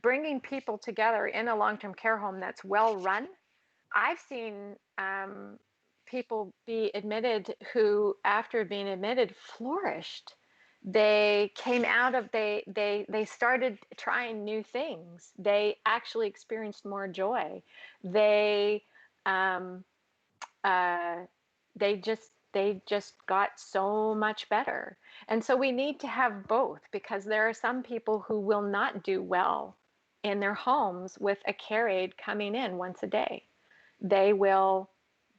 Bringing people together in a long-term care home that's well run. I've seen people be admitted who, after being admitted, flourished. They came out of, they started trying new things. They actually experienced more joy. They just got so much better. And so we need to have both, because there are some people who will not do well in their homes with a care aide coming in once a day. They will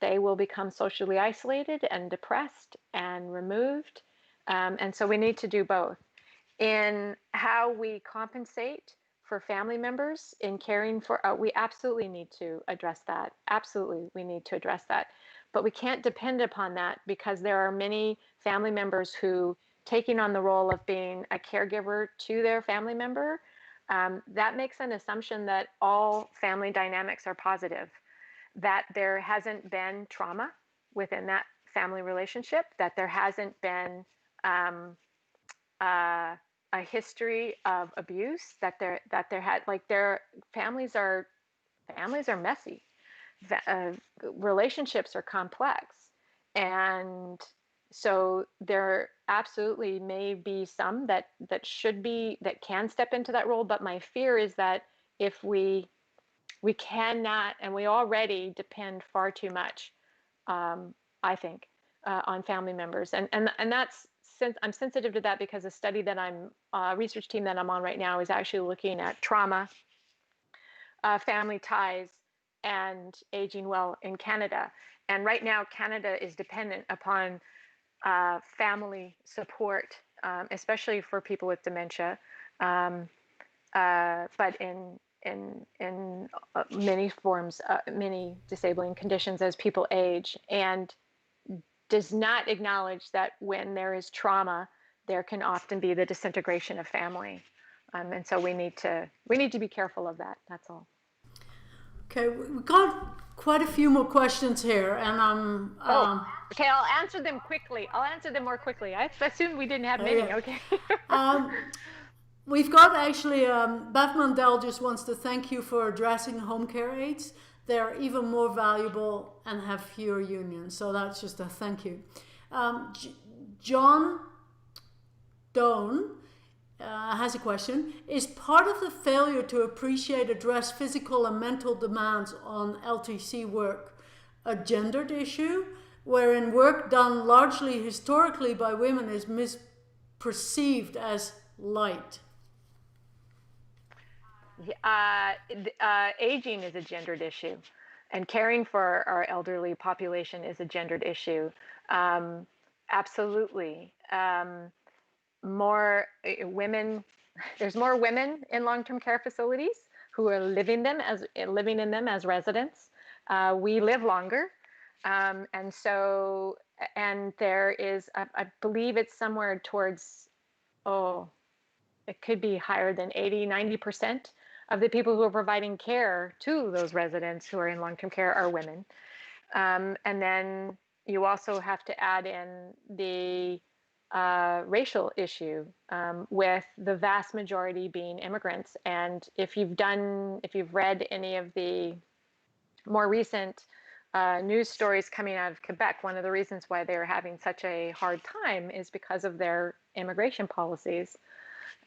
become socially isolated and depressed and removed. And so we need to do both. In how we compensate for family members in caring for, we absolutely need to address that. Absolutely, we need to address that. But we can't depend upon that, because there are many family members who, taking on the role of being a caregiver to their family member, that makes an assumption that all family dynamics are positive, that there hasn't been trauma within that family relationship, that there hasn't been a history of abuse, that there had, like, their families are messy, relationships are complex, and so there absolutely may be some that can step into that role. But my fear is that if we cannot, and we already depend far too much, I think, on family members, and that's, since I'm sensitive to that, because a study that research team that I'm on right now is actually looking at trauma, family ties, and aging well in Canada. And right now, Canada is dependent upon family support, especially for people with dementia, but in many forms, many disabling conditions as people age, and does not acknowledge that when there is trauma, there can often be the disintegration of family, and so we need to be careful of that. That's all. Okay, we got quite a few more questions here, and okay, I'll answer them quickly. I'll answer them more quickly. I assumed we didn't have many. Yeah. Okay. We've got actually, Beth Mandel just wants to thank you for addressing home care aides. They're even more valuable and have fewer unions. So that's just a thank you. John Doan has a question. Is part of the failure to address physical and mental demands on LTC work a gendered issue, wherein work done largely historically by women is misperceived as light? Aging is a gendered issue, and caring for our elderly population is a gendered issue. Absolutely. More women, there's more women in long-term care facilities who are living in them as residents. We live longer, and there is, I believe it's somewhere towards, it could be higher than 80-90% of the people who are providing care to those residents who are in long-term care are women. And then you also have to add in the racial issue, with the vast majority being immigrants. And if you've read any of the more recent news stories coming out of Quebec, one of the reasons why they're having such a hard time is because of their immigration policies.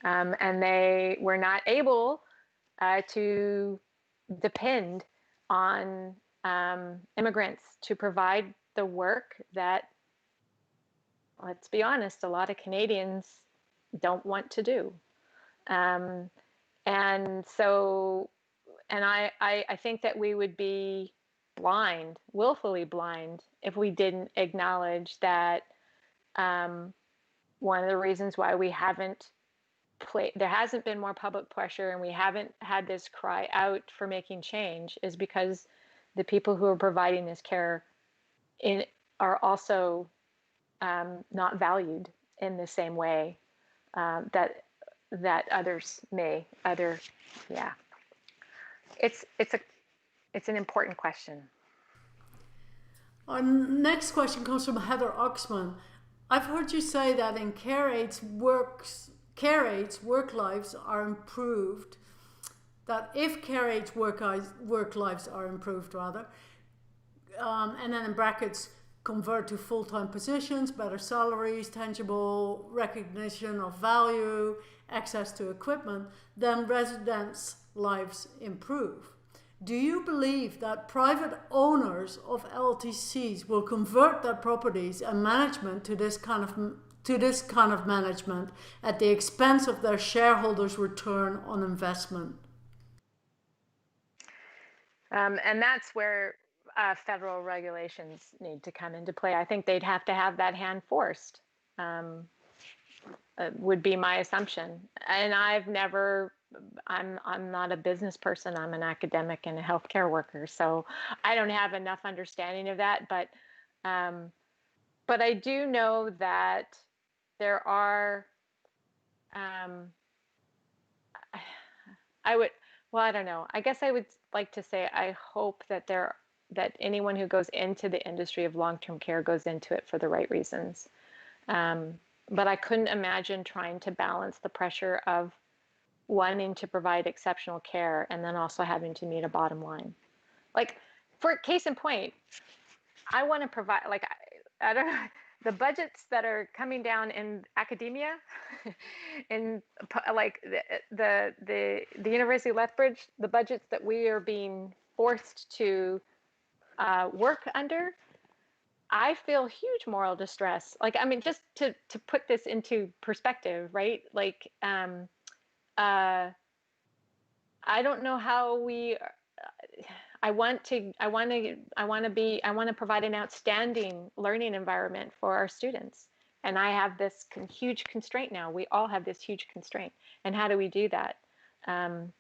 And they were not able to depend on immigrants to provide the work that, let's be honest, a lot of Canadians don't want to do. And so, and I think that we would be blind, willfully blind, if we didn't acknowledge that one of the reasons why we haven't there hasn't been more public pressure and we haven't had this cry out for making change is because the people who are providing this care are also not valued in the same way that others may. Yeah. It's an important question. Our next question comes from Heather Oxman. I've heard you say that in care aides work lives are improved. That if care aides work lives are improved, rather, and then in brackets, convert to full-time positions, better salaries, tangible recognition of value, access to equipment, then residents' lives improve. Do you believe that private owners of LTCs will convert their properties and management to this kind of management at the expense of their shareholders' return on investment? And that's where federal regulations need to come into play. I think they'd have to have that hand forced, would be my assumption. And I'm not a business person. I'm an academic and a healthcare worker, so I don't have enough understanding of that. But I do know that there are. I would. Well, I don't know. I guess I would like to say I hope that anyone who goes into the industry of long-term care goes into it for the right reasons. Um, but I couldn't imagine trying to balance the pressure of wanting to provide exceptional care and then also having to meet a bottom line. Like, for case in point, I want to provide, like, I don't know, the budgets that are coming down in academia, in like the University of Lethbridge, the budgets that we are being forced to work under, I feel huge moral distress. Like, I mean, just to put this into perspective, right? Like, uh, I don't know how we. I want to provide an outstanding learning environment for our students, and I have this huge constraint now. We all have this huge constraint, and how do we do that? And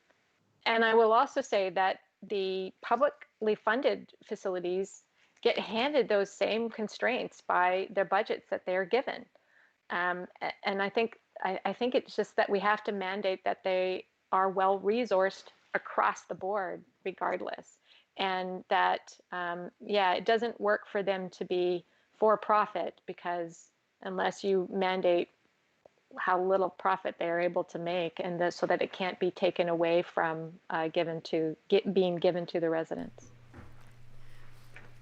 I will also say that the publicly funded facilities get handed those same constraints by their budgets that they are given. And I think it's just that we have to mandate that they are well resourced across the board, regardless, and that it doesn't work for them to be for profit, because unless you mandate how little profit they are able to make, and so that it can't be taken away from being given to the residents.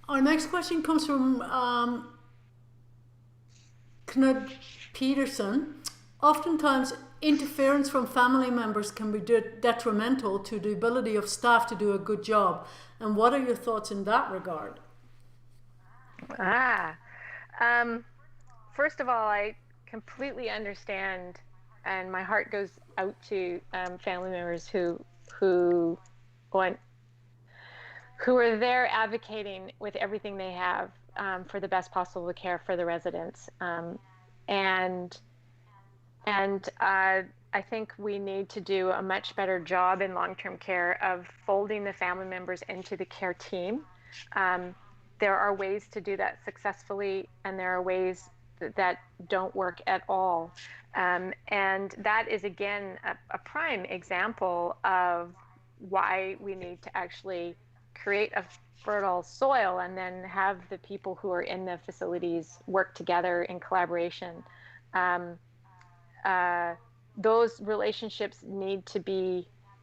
Our next question comes from Knud Peterson. Oftentimes, interference from family members can be detrimental to the ability of staff to do a good job. And what are your thoughts in that regard? First of all, I completely understand, and my heart goes out to family members who are there advocating with everything they have for the best possible care for the residents. I think we need to do a much better job in long-term care of folding the family members into the care team. There are ways to do that successfully, and there are ways that don't work at all. And that is, again, a prime example of why we need to actually create a fertile soil and then have the people who are in the facilities work together in collaboration. Those relationships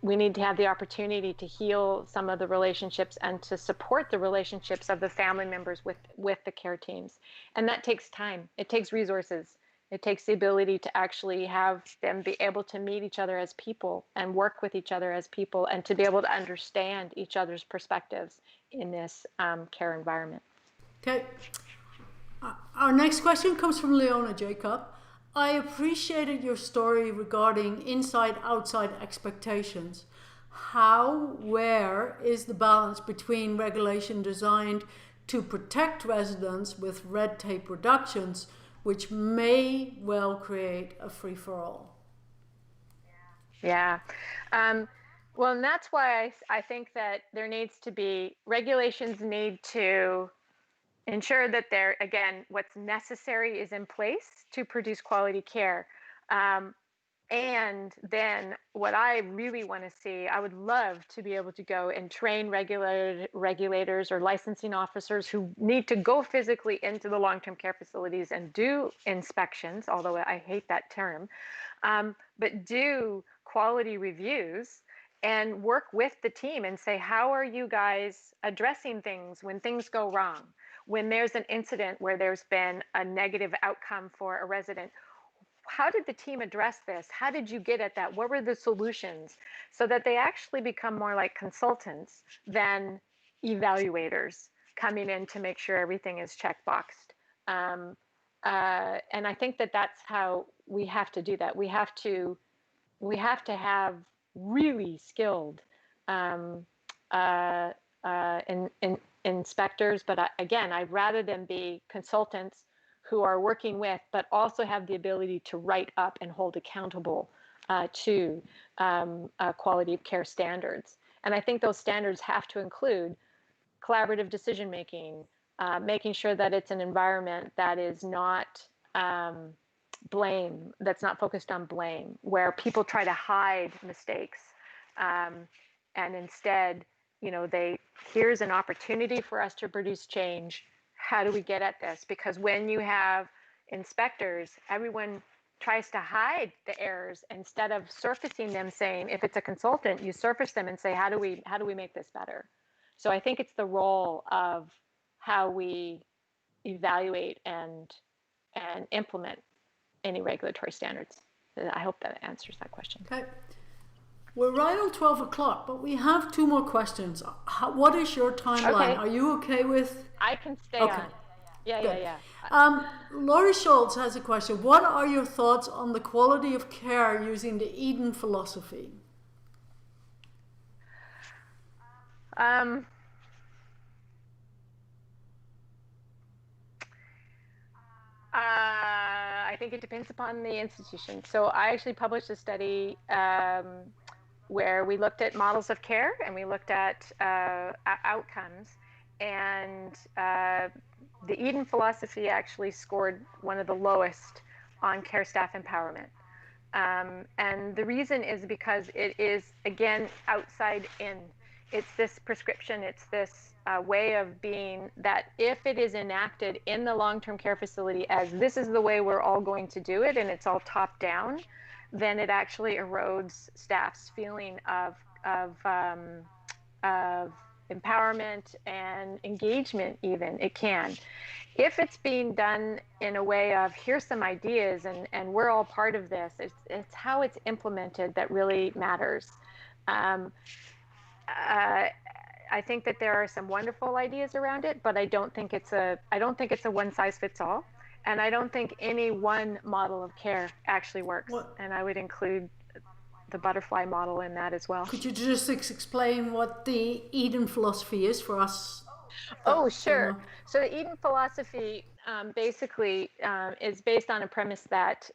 we need to have the opportunity to heal some of the relationships and to support the relationships of the family members with the care teams. And that takes time. It takes resources. It takes the ability to actually have them be able to meet each other as people and work with each other as people, and to be able to understand each other's perspectives in this care environment. Okay. Our next question comes from Leona Jacob. I appreciated your story regarding inside-outside expectations. Where is the balance between regulation designed to protect residents with red tape reductions, which may well create a free-for-all? Yeah. Well, and that's why I think that there needs to be regulations need to ensure that what's necessary is in place to produce quality care. And then what I really want to see, I would love to be able to go and train regulators or licensing officers who need to go physically into the long-term care facilities and do inspections, although I hate that term, but do quality reviews and work with the team and say, how are you guys addressing things when things go wrong? When there's an incident where there's been a negative outcome for a resident, how did the team address this? How did you get at that? What were the solutions? So that they actually become more like consultants than evaluators coming in to make sure everything is checkboxed. And I think that that's how we have to do that. We have to have really skilled inspectors, but again, I'd rather them be consultants who are working with, but also have the ability to write up and hold accountable to quality of care standards. And I think those standards have to include collaborative decision making, making sure that it's an environment that is not blame, that's not focused on blame, where people try to hide mistakes, and instead, here's an opportunity for us to produce change. How do we get at this? Because when you have inspectors, everyone tries to hide the errors instead of surfacing them, saying, if it's a consultant, you surface them and say, how do we make this better? So I think it's the role of how we evaluate and implement any regulatory standards. I hope that answers that question. Okay. We're right on 12 o'clock, but we have 2 more questions. What is your timeline? Okay. Are you okay with? I can stay Okay. on. Yeah. Laurie Schultz has a question. What are your thoughts on the quality of care using the Eden philosophy? I think it depends upon the institution. So I actually published a study where we looked at models of care and we looked at outcomes. And the Eden philosophy actually scored one of the lowest on care staff empowerment. And the reason is because it is, again, outside in. It's this prescription, it's this way of being that if it is enacted in the long-term care facility as this is the way we're all going to do it, and it's all top down, then it actually erodes staff's feeling of empowerment and engagement. Even it can, if it's being done in a way of here's some ideas and we're all part of this. It's how it's implemented that really matters. I think that there are some wonderful ideas around it, but I don't think it's a one size fits all, and I don't think any one model of care actually works. And I would include the butterfly model in that as well. Could you just explain what the Eden philosophy is for us? Oh, sure. So the Eden philosophy basically is based on a premise that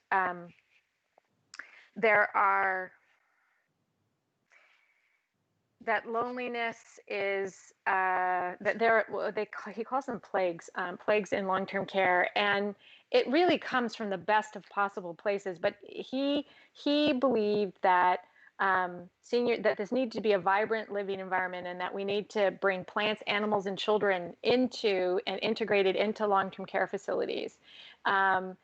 that loneliness is he calls them plagues in long-term care, and it really comes from the best of possible places. But he believed that that this needs to be a vibrant living environment, and that we need to bring plants, animals, and children into and integrated into long-term care facilities. And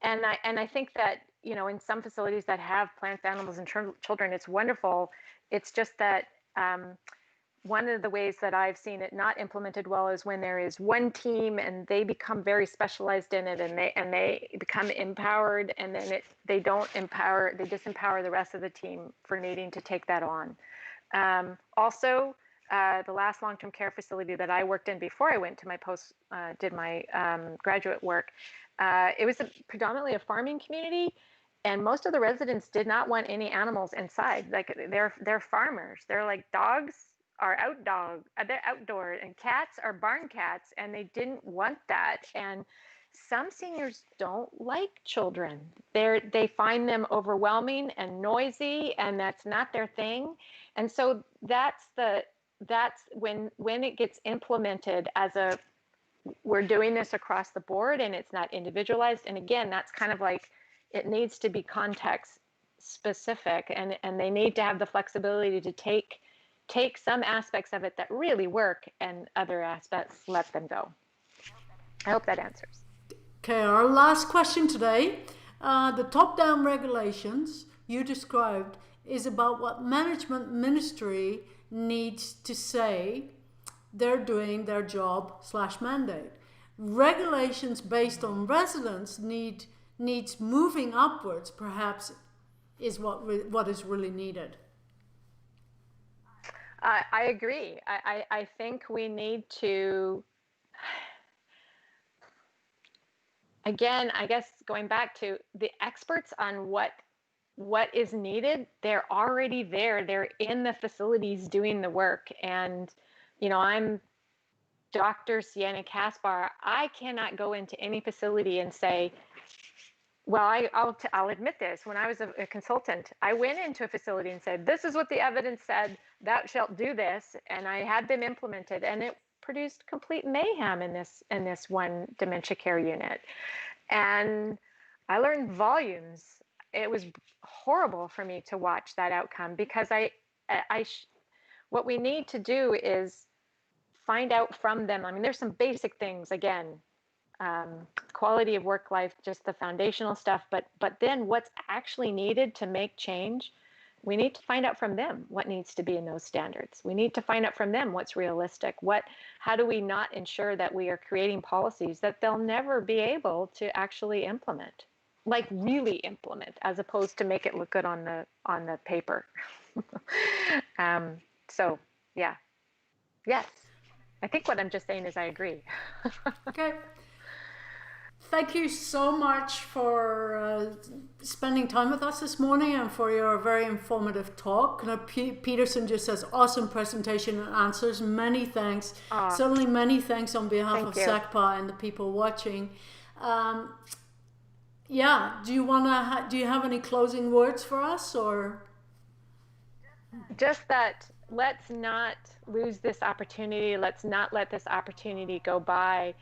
I think that, in some facilities that have plants, animals, and children, it's wonderful. It's just that one of the ways that I've seen it not implemented well is when there is one team and they become very specialized in it, and they become empowered, and then they disempower the rest of the team for needing to take that on. Also, the last long-term care facility that I worked in before I went to my did my graduate work, it was predominantly a farming community, and most of the residents did not want any animals inside. Like they're farmers. They're like, dogs are they're outdoor, and cats are barn cats, and they didn't want that. And some seniors don't like children. They find them overwhelming and noisy, and that's not their thing. And so that's when it gets implemented as we're doing this across the board, and it's not individualized. And again, that's kind of like, it needs to be context specific, and they need to have the flexibility to take some aspects of it that really work, and other aspects let them go. I hope that answers. Okay, our last question today. The top-down regulations you described is about what management ministry needs to say they're doing their job / mandate. Regulations based on residents needs moving upwards, perhaps, is what is really needed. I agree. I think we need to, again, I guess going back to the experts on what what is needed, they're already there. They're in the facilities doing the work. And, I'm Dr. Sienna Caspar. I cannot go into any facility and say, well, I'll admit this. When I was a consultant, I went into a facility and said, this is what the evidence said, thou shalt do this. And I had them implemented, and it produced complete mayhem in this one dementia care unit. And I learned volumes. It was horrible for me to watch that outcome, because what we need to do is find out from them. I mean, there's some basic things, again, quality of work life, just the foundational stuff, but then what's actually needed to make change, we need to find out from them what needs to be in those standards. We need to find out from them what's realistic. How do we not ensure that we are creating policies that they'll never be able to actually implement, like really implement, as opposed to make it look good on the paper. So yeah, yes, I think what I'm just saying is I agree. Okay. Thank you so much for spending time with us this morning and for your very informative talk. Peterson just says, awesome presentation and answers. Many thanks. Certainly many thanks on behalf of SACPA and the people watching. Yeah, do you have any closing words for us, or? Just that, let's not lose this opportunity. Let's not let this opportunity go by.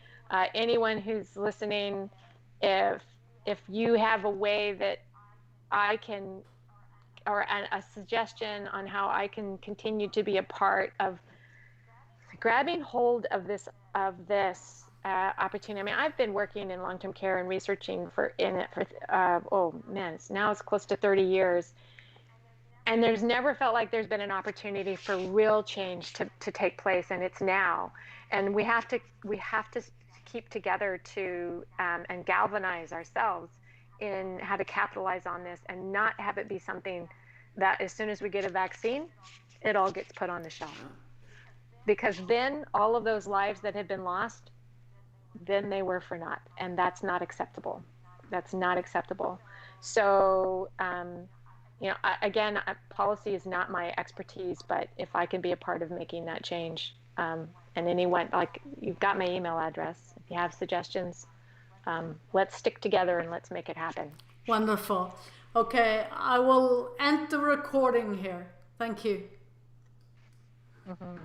Anyone who's listening, if you have a way that I can, or a suggestion on how I can continue to be a part of grabbing hold of this opportunity. I mean, I've been working in long-term care and researching it's close to 30 years. And there's never felt like there's been an opportunity for real change to take place, and it's now. And we have to keep together to and galvanize ourselves in how to capitalize on this, and not have it be something that as soon as we get a vaccine, it all gets put on the shelf. Because then all of those lives that have been lost, then they were for naught, and that's not acceptable. That's not acceptable. So, again, policy is not my expertise, but if I can be a part of making that change, and anyone, like, you've got my email address. If you have suggestions, let's stick together and let's make it happen. Wonderful. Okay, I will end the recording here. Thank you. Mm-hmm.